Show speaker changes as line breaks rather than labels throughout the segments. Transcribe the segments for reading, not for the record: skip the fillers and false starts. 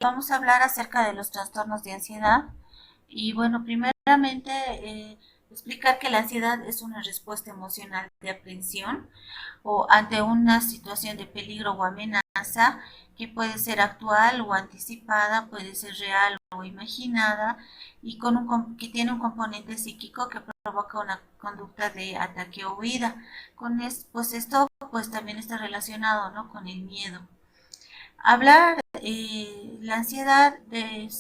vamos a hablar acerca de los trastornos de ansiedad. Y bueno, primeramente explicar que la ansiedad es una respuesta emocional de aprensión o ante una situación de peligro o amenaza que puede ser actual o anticipada, puede ser real o imaginada y que tiene un componente psíquico que provoca una conducta de ataque o huida. Pues esto pues también está relacionado, ¿no?, con el miedo. Hablar la ansiedad de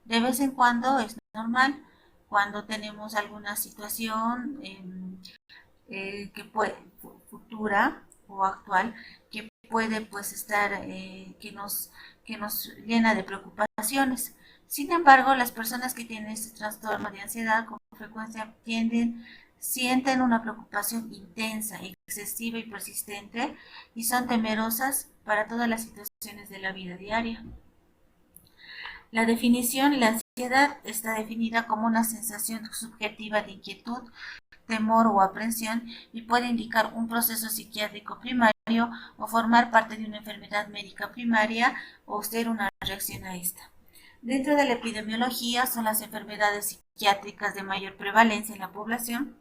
vez en cuando es normal cuando tenemos alguna situación que puede futura o actual que puede pues estar que nos llena de preocupaciones. Sin embargo, las personas que tienen este trastorno de ansiedad con frecuencia sienten una preocupación intensa, excesiva y persistente y son temerosas para todas las situaciones de la vida diaria. La definición, la ansiedad está definida como una sensación subjetiva de inquietud, temor o aprensión y puede indicar un proceso psiquiátrico primario o formar parte de una enfermedad médica primaria o ser una reacción a esta. Dentro de la epidemiología son las enfermedades psiquiátricas de mayor prevalencia en la población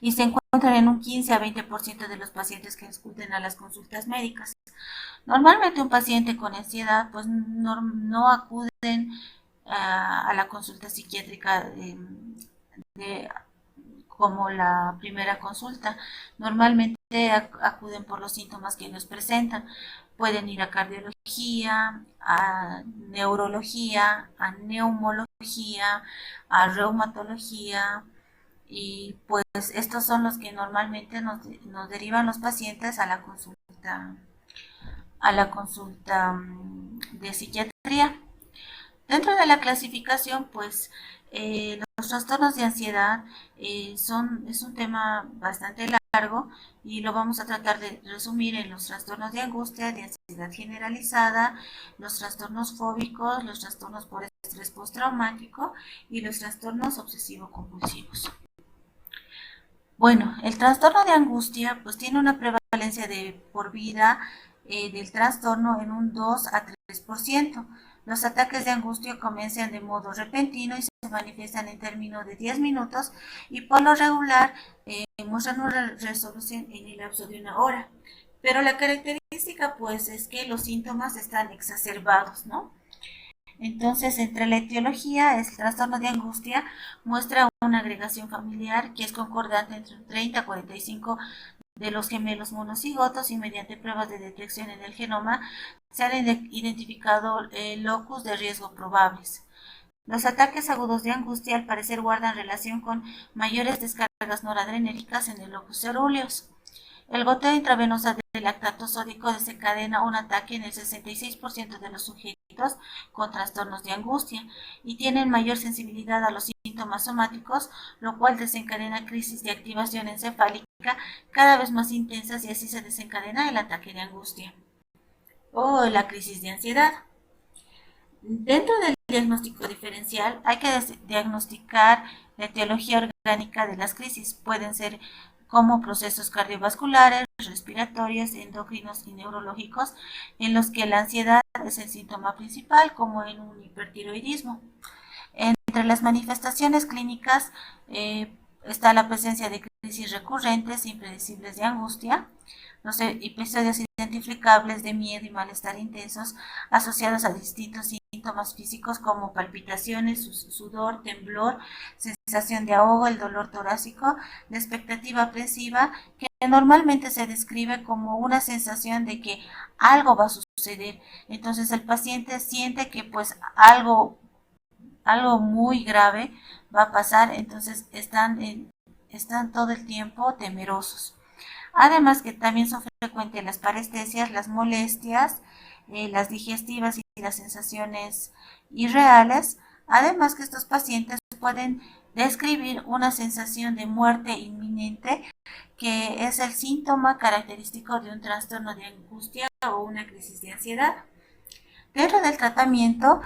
y se encuentran en un 15 a 20% de los pacientes que acuden a las consultas médicas. Normalmente un paciente con ansiedad pues no acuden a la consulta psiquiátrica de como la primera consulta. Normalmente acuden por los síntomas que nos presentan. Pueden ir a cardiología, a neurología, a neumología, a reumatología y pues estos son los que normalmente nos derivan los pacientes a la consulta de psiquiatría. Dentro de la clasificación, pues los trastornos de ansiedad es un tema bastante largo y lo vamos a tratar de resumir en los trastornos de angustia, de ansiedad generalizada, los trastornos fóbicos, los trastornos por estrés postraumático y los trastornos obsesivo-compulsivos. Bueno, el trastorno de angustia pues tiene una prevalencia de por vida del trastorno en un 2 a 3%. Los ataques de angustia comienzan de modo repentino y se manifiestan en términos de 10 minutos y por lo regular muestran una resolución en el lapso de una hora. Pero la característica pues es que los síntomas están exacerbados, ¿no? Entonces, entre la etiología, el trastorno de angustia muestra una agregación familiar que es concordante entre 30 a 45 de los gemelos monocigotos y mediante pruebas de detección en el genoma se han identificado locus de riesgo probables. Los ataques agudos de angustia al parecer guardan relación con mayores descargas noradrenérgicas en el locus coeruleus. El goteo intravenoso de lactato sódico desencadena un ataque en el 66% de los sujetos con trastornos de angustia y tienen mayor sensibilidad a los síntomas somáticos, lo cual desencadena crisis de activación encefálica cada vez más intensas y así se desencadena el ataque de angustia o la crisis de ansiedad. Dentro del diagnóstico diferencial hay que diagnosticar la etiología orgánica de las crisis. Pueden ser como procesos cardiovasculares, respiratorios, endocrinos y neurológicos, en los que la ansiedad es el síntoma principal, como en un hipertiroidismo. Entre las manifestaciones clínicas está la presencia de crisis recurrentes e impredecibles de angustia, los episodios identificables de miedo y malestar intensos asociados a distintos síntomas físicos como palpitaciones, sudor, temblor, sensación de ahogo, el dolor torácico, la expectativa aprensiva, que normalmente se describe como una sensación de que algo va a suceder. Entonces el paciente siente que pues algo muy grave va a pasar, entonces están todo el tiempo temerosos. Además que también son frecuentes las parestesias, las molestias, las digestivas y las sensaciones irreales. Además que estos pacientes pueden describir una sensación de muerte inminente, que es el síntoma característico de un trastorno de angustia o una crisis de ansiedad. Dentro del tratamiento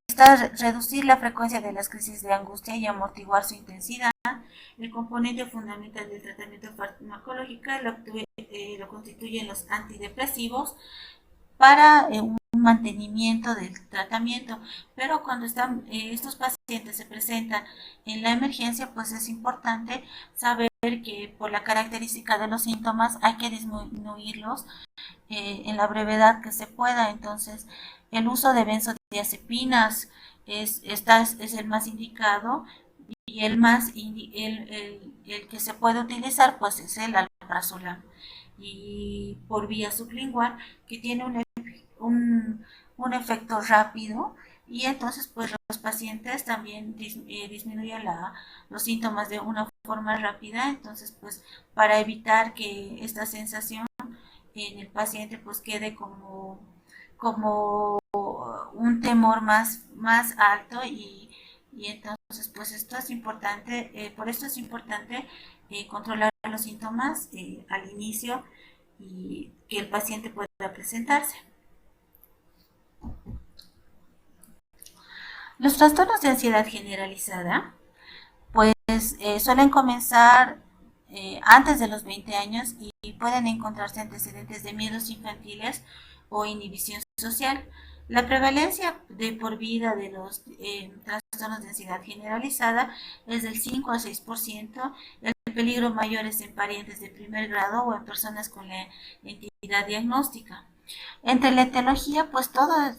está reducir la frecuencia de las crisis de angustia y amortiguar su intensidad. El componente fundamental del tratamiento farmacológico lo constituyen los antidepresivos para un mantenimiento del tratamiento, pero cuando estos pacientes se presentan en la emergencia, pues es importante saber que por la característica de los síntomas hay que disminuirlos en la brevedad que se pueda. Entonces, el uso de benzodiazepinas es el más indicado, y el que se puede utilizar pues es el alprazolam, y por vía sublingual, que tiene un, un efecto rápido, y entonces pues los pacientes también disminuyen los síntomas de una forma rápida. Entonces pues para evitar que esta sensación en el paciente pues quede como un temor más alto, y entonces pues esto es importante, por esto es importante controlar los síntomas al inicio, y que el paciente pueda presentarse. Los trastornos de ansiedad generalizada pues suelen comenzar antes de los 20 años, y pueden encontrarse antecedentes de miedos infantiles o inhibición social. La prevalencia de por vida de los trastornos de ansiedad generalizada es del 5 a 6%. El peligro mayor es en parientes de primer grado o en personas con la entidad diagnóstica. Entre la etiología, pues todos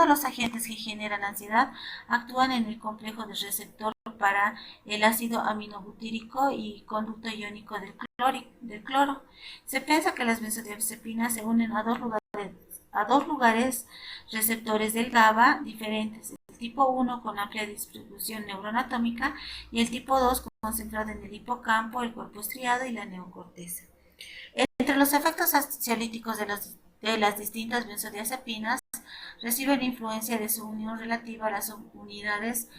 los agentes que generan ansiedad actúan en el complejo de receptor para el ácido aminobutírico y conducto iónico del cloro. Se piensa que las benzodiazepinas se unen a dos lugares receptores del GABA diferentes: el tipo 1 con amplia distribución neuroanatómica, y el tipo 2 concentrado en el hipocampo, el cuerpo estriado y la neocorteza. Entre los efectos ansiolíticos de las distintas benzodiazepinas reciben influencia de su unión relativa a las subunidades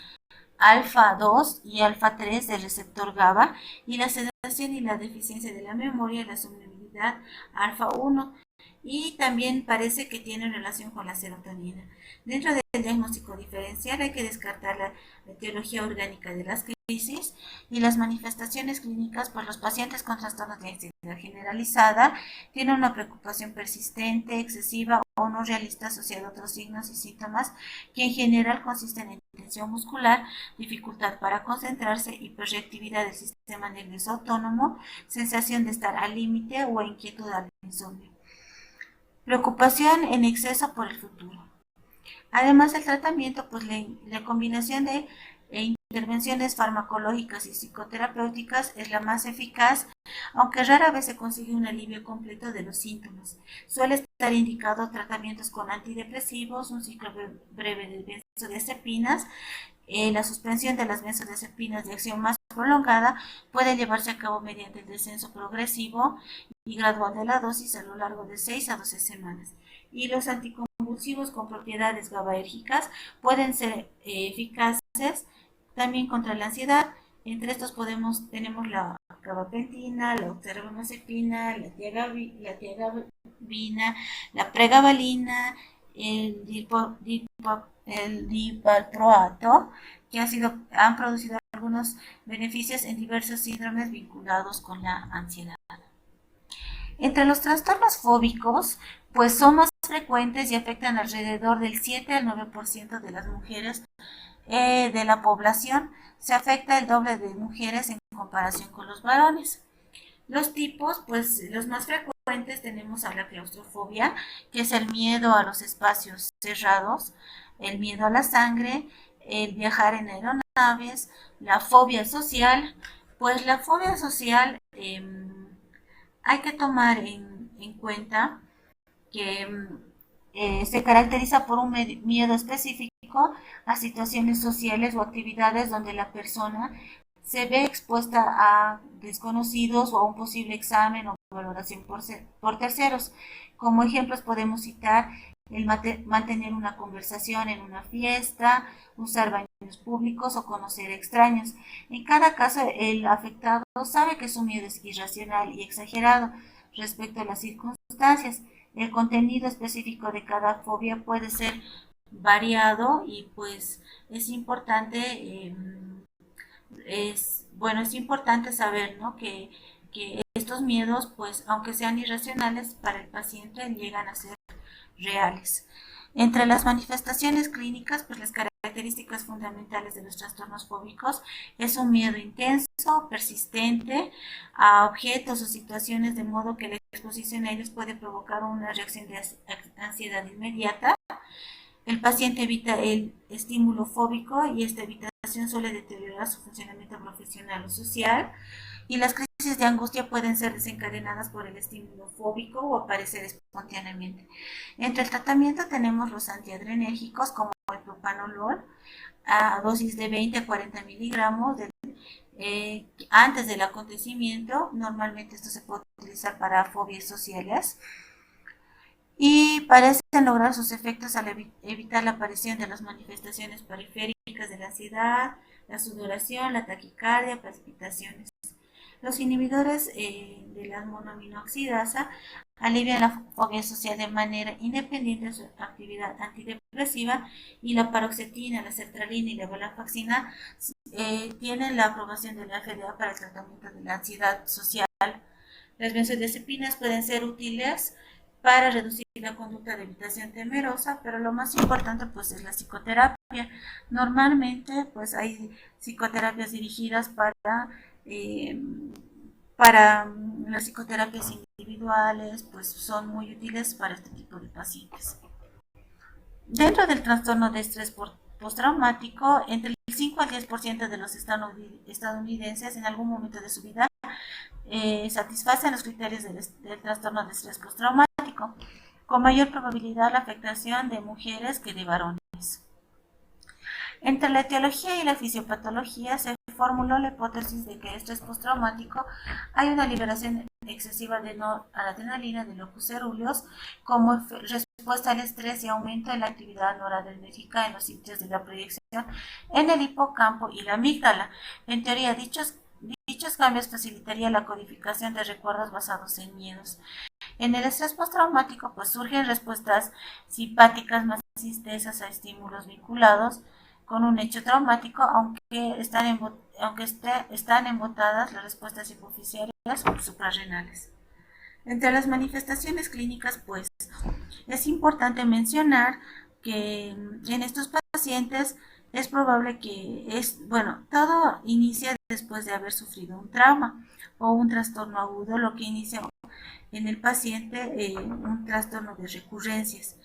alfa 2 y alfa 3 del receptor GABA, y la sedación y la deficiencia de la memoria y la subunidad alfa 1, y también parece que tiene relación con la serotonina. Dentro del diagnóstico diferencial hay que descartar la etiología orgánica de las crisis y las manifestaciones clínicas, pues los pacientes con trastornos de ansiedad generalizada tienen una preocupación persistente, excesiva o no realista asociada a otros signos y síntomas, que en general consisten en tensión muscular, dificultad para concentrarse, hiperreactividad del sistema nervioso autónomo, sensación de estar al límite o inquietud al insomnio. Preocupación en exceso por el futuro. Además del tratamiento, pues la combinación de intervenciones farmacológicas y psicoterapéuticas es la más eficaz, aunque rara vez se consigue un alivio completo de los síntomas. Suele estar indicado tratamientos con antidepresivos, un ciclo breve de benzodiazepinas. La suspensión de las benzodiazepinas de acción más prolongada puede llevarse a cabo mediante el descenso progresivo y gradual de la dosis a lo largo de 6 a 12 semanas. Y los anticonvulsivos con propiedades GABAérgicas pueden ser eficaces también contra la ansiedad. Entre estos tenemos la gabapentina, la oxcarbazepina, la tiagabina, la pregabalina, el divalproato, que han producido algunos beneficios en diversos síndromes vinculados con la ansiedad. Entre los trastornos fóbicos, pues son más frecuentes y afectan alrededor del 7 al 9% de las mujeres de la población. Se afecta el doble de mujeres en comparación con los varones. Los tipos, pues los más frecuentes tenemos a la claustrofobia, que es el miedo a los espacios cerrados, el miedo a la sangre, el viajar en aeronaves, la fobia social. Pues la fobia social hay que tomar en cuenta que se caracteriza por un miedo específico a situaciones sociales o actividades donde la persona se ve expuesta a desconocidos o a un posible examen o valoración por terceros. Como ejemplos podemos citar el mantener una conversación en una fiesta, usar baños públicos o conocer extraños. En cada caso, el afectado sabe que su miedo es irracional y exagerado respecto a las circunstancias. El contenido específico de cada fobia puede ser variado, y pues es importante, es importante saber, ¿no?, que estos miedos, pues aunque sean irracionales para el paciente, llegan a ser reales. Entre las manifestaciones clínicas, pues las características fundamentales de los trastornos fóbicos es un miedo intenso, persistente a objetos o situaciones, de modo que la exposición a ellos puede provocar una reacción de ansiedad inmediata. El paciente evita el estímulo fóbico y esta evitación suele deteriorar su funcionamiento profesional o social. Y las crisis de angustia pueden ser desencadenadas por el estímulo fóbico o aparecer espontáneamente. Entre el tratamiento tenemos los antiadrenérgicos como el propanolol a dosis de 20 a 40 miligramos antes del acontecimiento. Normalmente esto se puede utilizar para fobias sociales y parecen lograr sus efectos al evitar la aparición de las manifestaciones periféricas de la ansiedad, la sudoración, la taquicardia, palpitaciones. Los inhibidores de la monoaminoxidasa alivian la fobia social de manera independiente de su actividad antidepresiva, y la paroxetina, la sertralina y la venlafaxina tienen la aprobación de la FDA para el tratamiento de la ansiedad social. Las benzodiazepinas pueden ser útiles para reducir la conducta de evitación temerosa, pero lo más importante pues es la psicoterapia. Normalmente pues hay psicoterapias dirigidas eh, para las psicoterapias individuales, pues son muy útiles para este tipo de pacientes. Dentro del trastorno de estrés postraumático, entre el 5 al 10% de los estadounidenses en algún momento de su vida satisfacen los criterios del trastorno de estrés postraumático, con mayor probabilidad la afectación de mujeres que de varones. Entre la etiología y la fisiopatología se formuló la hipótesis de que el estrés postraumático hay una liberación excesiva de noradrenalina de locus coeruleus como respuesta al estrés y aumento de la actividad noradrenérgica en los sitios de la proyección en el hipocampo y la amígdala. En teoría, dichos cambios facilitarían la codificación de recuerdos basados en miedos. En el estrés postraumático pues surgen respuestas simpáticas más intensas a estímulos vinculados con un hecho traumático, aunque están embotadas las respuestas hipoficiales o suprarrenales. Entre las manifestaciones clínicas pues es importante mencionar que en estos pacientes es probable que todo inicia después de haber sufrido un trauma o un trastorno agudo, lo que inicia en el paciente un trastorno de recurrencias.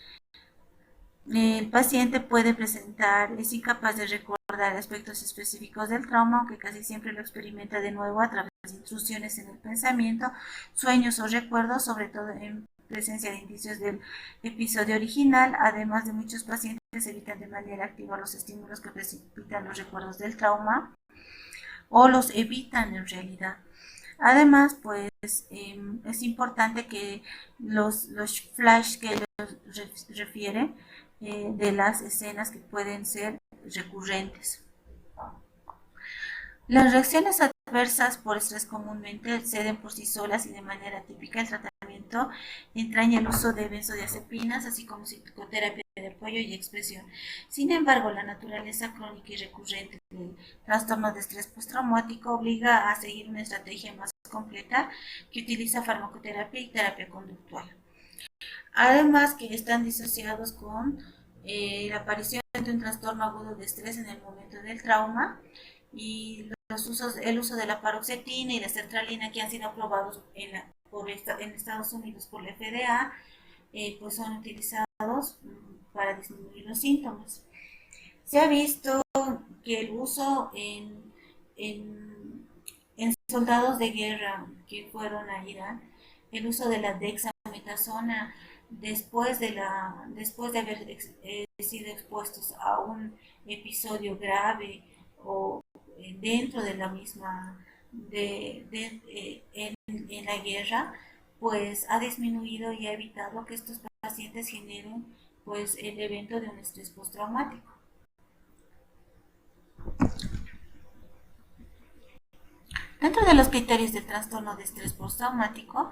El paciente puede es incapaz de recordar aspectos específicos del trauma, aunque casi siempre lo experimenta de nuevo a través de intrusiones en el pensamiento, sueños o recuerdos, sobre todo en presencia de indicios del episodio original. Además de muchos pacientes evitan de manera activa los estímulos que precipitan los recuerdos del trauma o los evitan en realidad. Además, pues es importante que los flash que refiere de las escenas que pueden ser recurrentes. Las reacciones adversas por estrés comúnmente ceden por sí solas y de manera típica. El tratamiento entraña el uso de benzodiazepinas, así como psicoterapia de apoyo y expresión. Sin embargo, la naturaleza crónica y recurrente del trastorno de estrés postraumático obliga a seguir una estrategia más completa que utiliza farmacoterapia y terapia conductual. Además que están disociados con la aparición de un trastorno agudo de estrés en el momento del trauma, y el uso de la paroxetina y la sertralina, que han sido aprobados en Estados Unidos por la FDA, pues son utilizados para disminuir los síntomas. Se ha visto que el uso en soldados de guerra que fueron a Irán, el uso de la dexametasona después de haber sido expuestos a un episodio grave o dentro de la misma en la guerra, pues ha disminuido y ha evitado que estos pacientes generen pues el evento de un estrés postraumático. Dentro de los criterios de trastorno de estrés postraumático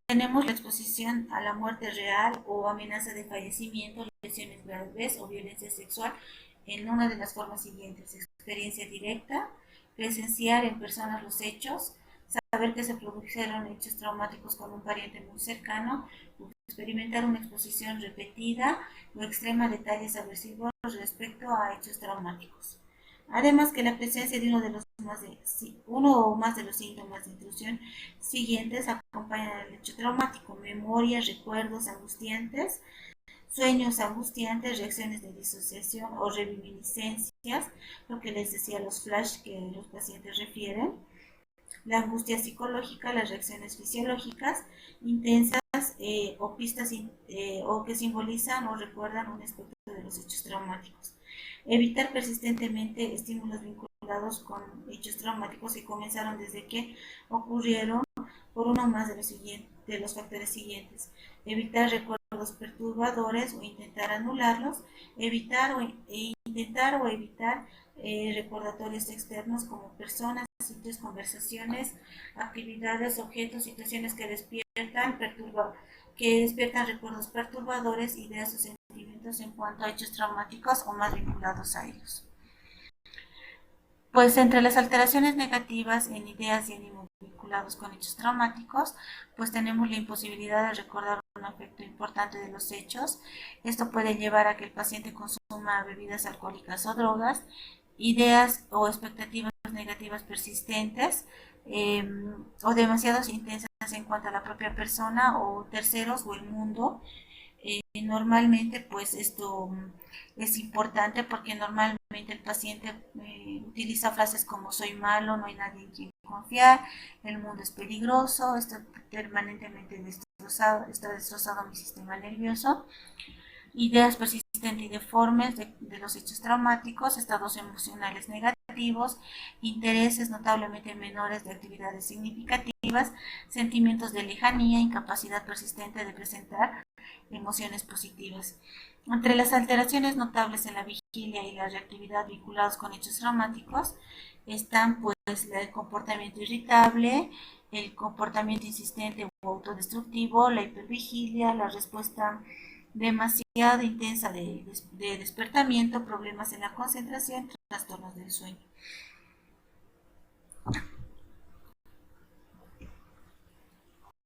tenemos la exposición a la muerte real o amenaza de fallecimiento, lesiones graves o violencia sexual en una de las formas siguientes: experiencia directa, presenciar en persona los hechos, saber que se produjeron hechos traumáticos con un pariente muy cercano, experimentar una exposición repetida o extrema de detalles aversivos respecto a hechos traumáticos. Además que la presencia de uno o más de los síntomas de intrusión siguientes acompañan al hecho traumático: memorias, recuerdos angustiantes, sueños angustiantes, reacciones de disociación o reminiscencias, lo que les decía, los flash que los pacientes refieren, la angustia psicológica, las reacciones fisiológicas intensas o pistas o que simbolizan o recuerdan un aspecto de los hechos traumáticos. Evitar persistentemente estímulos vinculados con hechos traumáticos que comenzaron desde que ocurrieron por uno más de los factores siguientes: evitar recuerdos perturbadores o intentar anularlos, evitar o evitar recordatorios externos como personas, sitios, conversaciones, actividades, objetos, situaciones que despiertan recuerdos perturbadores, ideas o sentimientos en cuanto a hechos traumáticos o más vinculados a ellos. Pues entre las alteraciones negativas en ideas y ánimo vinculados con hechos traumáticos, pues tenemos la imposibilidad de recordar un aspecto importante de los hechos. Esto puede llevar a que el paciente consuma bebidas alcohólicas o drogas, ideas o expectativas negativas persistentes o demasiado intensas en cuanto a la propia persona o terceros o el mundo. Normalmente pues esto es importante porque normalmente el paciente utiliza frases como: soy malo, no hay nadie en quien confiar, el mundo es peligroso, está permanentemente está destrozado mi sistema nervioso. Ideas persistentes y deformes de los hechos traumáticos, estados emocionales negativos, intereses notablemente menores de actividades significativas, sentimientos de lejanía, incapacidad persistente de presentar emociones positivas. Entre las alteraciones notables en la vigilia y la reactividad vinculados con hechos traumáticos están pues el comportamiento irritable, el comportamiento insistente o autodestructivo, la hipervigilia, la respuesta demasiado intensa de despertamiento, problemas en la concentración, trastornos del sueño.